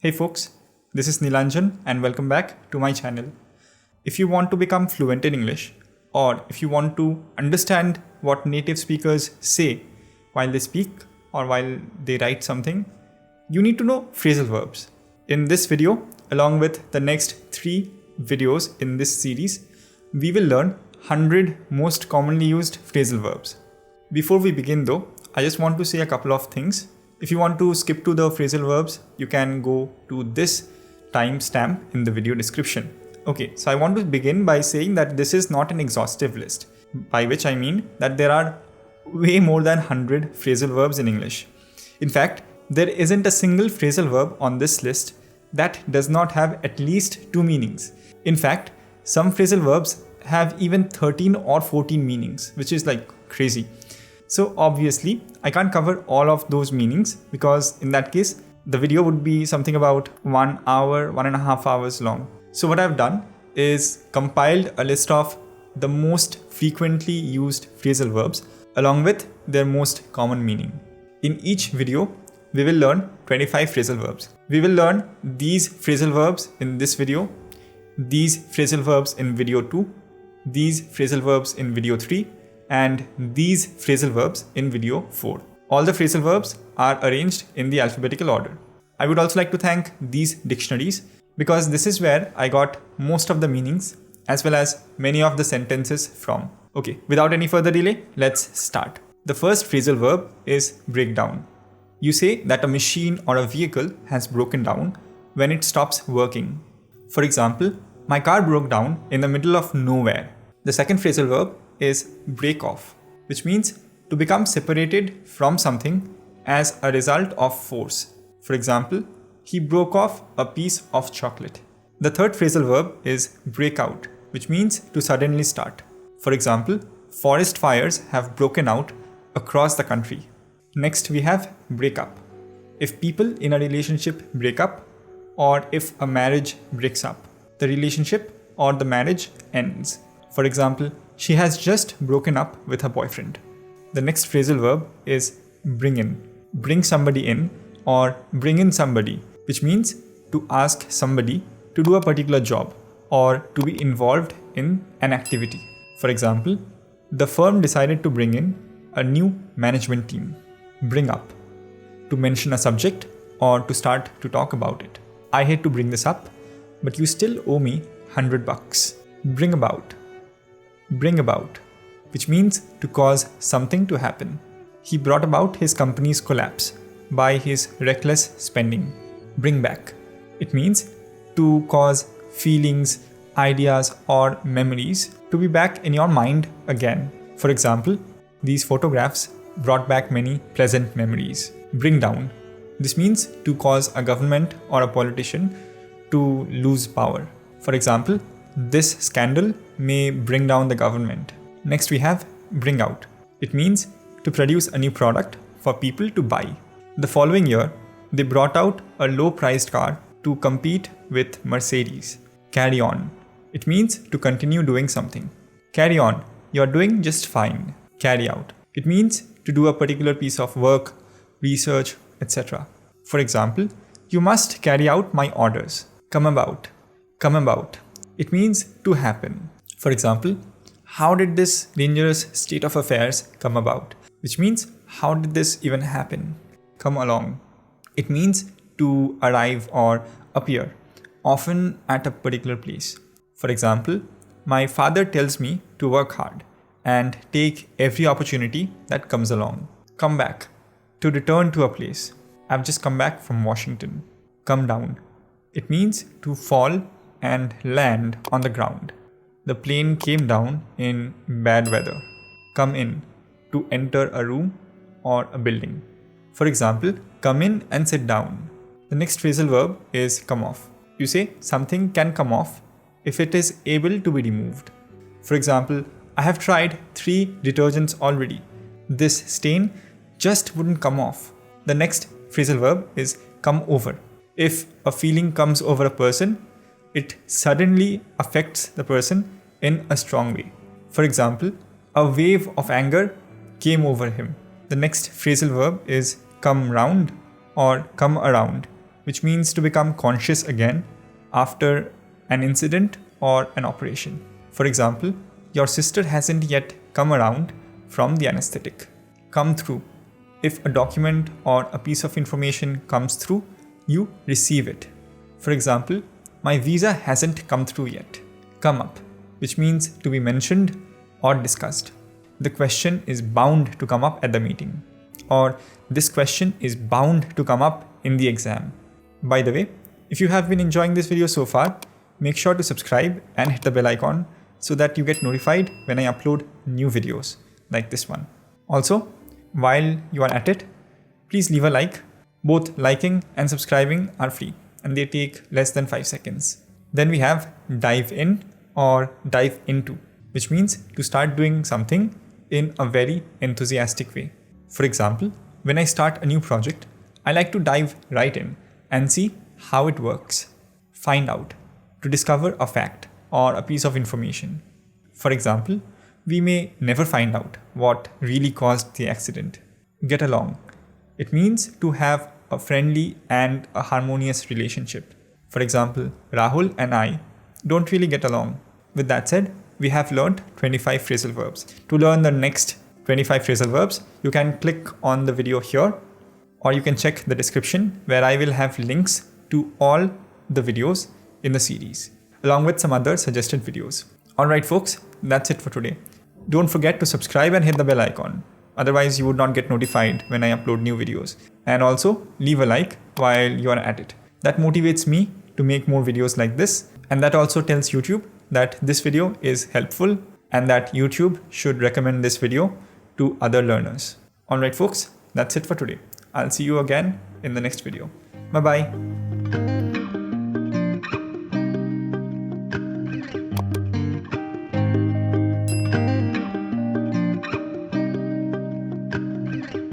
Hey folks, this is Nilanjan and welcome back to my channel. If you want to become fluent in English, or if you want to understand what native speakers say while they speak or while they write something, you need to know phrasal verbs. In this video, along with the next 3 videos in this series, we will learn 100 most commonly used phrasal verbs. Before we begin though, I just want to say a couple of things. If you want to skip to the phrasal verbs, you can go to this timestamp in the video description. Okay, so I want to begin by saying that this is not an exhaustive list, by which I mean that there are way more than 100 phrasal verbs in English. In fact, there isn't a single phrasal verb on this list that does not have at least 2 meanings. In fact, some phrasal verbs have even 13 or 14 meanings, which is like crazy. So obviously, I can't cover all of those meanings because in that case, the video would be something about 1 hour, 1.5 hours long. So what I've done is compiled a list of the most frequently used phrasal verbs along with their most common meaning. In each video, we will learn 25 phrasal verbs. We will learn these phrasal verbs in this video, these phrasal verbs in video 2, these phrasal verbs in video 3, and these phrasal verbs in video 4. All the phrasal verbs are arranged in the alphabetical order. I would also like to thank these dictionaries because this is where I got most of the meanings as well as many of the sentences from. Okay, without any further delay, let's start. The first phrasal verb is break down. You say that a machine or a vehicle has broken down when it stops working. For example, my car broke down in the middle of nowhere. The second phrasal verb is break off, which means to become separated from something as a result of force. For example, he broke off a piece of chocolate. The third phrasal verb is break out, which means to suddenly start. For example, forest fires have broken out across the country. Next, we have break up. If people in a relationship break up, or if a marriage breaks up, the relationship or the marriage ends. For example, she has just broken up with her boyfriend. The next phrasal verb is bring in. Bring somebody in or bring in somebody, which means to ask somebody to do a particular job or to be involved in an activity. For example, the firm decided to bring in a new management team. Bring up. To mention a subject or to start to talk about it. I hate to bring this up, but you still owe me $100. Bring about. Bring about, which means to cause something to happen. He brought about his company's collapse by his reckless spending. Bring back. It means to cause feelings, ideas, or memories to be back in your mind again. For example, these photographs brought back many pleasant memories. Bring down. This means to cause a government or a politician to lose power. For example, this scandal may bring down the government. Next we have bring out. It means to produce a new product for people to buy. The following year, they brought out a low-priced car to compete with Mercedes. Carry on. It means to continue doing something. Carry on. You're doing just fine. Carry out. It means to do a particular piece of work, research, etc. For example, you must carry out my orders. Come about. Come about. It means to happen. For example, how did this dangerous state of affairs come about? Which means, how did this even happen? Come along. It means to arrive or appear, often at a particular place. For example, my father tells me to work hard and take every opportunity that comes along. Come back. To return to a place. I've just come back from Washington. Come down. It means to fall and land on the ground. The plane came down in bad weather. Come in. To enter a room or a building. For example, come in and sit down. The next phrasal verb is come off. You say something can come off if it is able to be removed. For example, I have tried 3 detergents already. This stain just wouldn't come off. The next phrasal verb is come over. If a feeling comes over a person, it suddenly affects the person in a strong way. For example, a wave of anger came over him. The next phrasal verb is come round or come around. which means to become conscious again after an incident or an operation. For example, your sister hasn't yet come around from the anesthetic. Come through. If a document or a piece of information comes through, you receive it. For example, my visa hasn't come through yet. Come up, which means to be mentioned or discussed. The question is bound to come up at the meeting. Or this question is bound to come up in the exam. By the way, if you have been enjoying this video so far, make sure to subscribe and hit the bell icon so that you get notified when I upload new videos like this one. Also, while you are at it, please leave a like. Both liking and subscribing are free and they take less than 5 seconds. Then we have dive in or dive into, which means to start doing something in a very enthusiastic way. For example, when I start a new project, I like to dive right in and see how it works. Find out, to discover a fact or a piece of information. For example, we may never find out what really caused the accident. Get along. It means to have a friendly and a harmonious relationship. For example, Rahul and I don't really get along. With that said, we have learned 25 phrasal verbs. To learn the next 25 phrasal verbs, you can click on the video here, or you can check the description where I will have links to all the videos in the series, along with some other suggested videos. Alright folks, that's it for today. Don't forget to subscribe and hit the bell icon. Otherwise you would not get notified when I upload new videos. And also leave a like while you are at it. That motivates me to make more videos like this. And that also tells YouTube that this video is helpful and that YouTube should recommend this video to other learners. Alright folks, that's it for today. I'll see you again in the next video. Bye bye.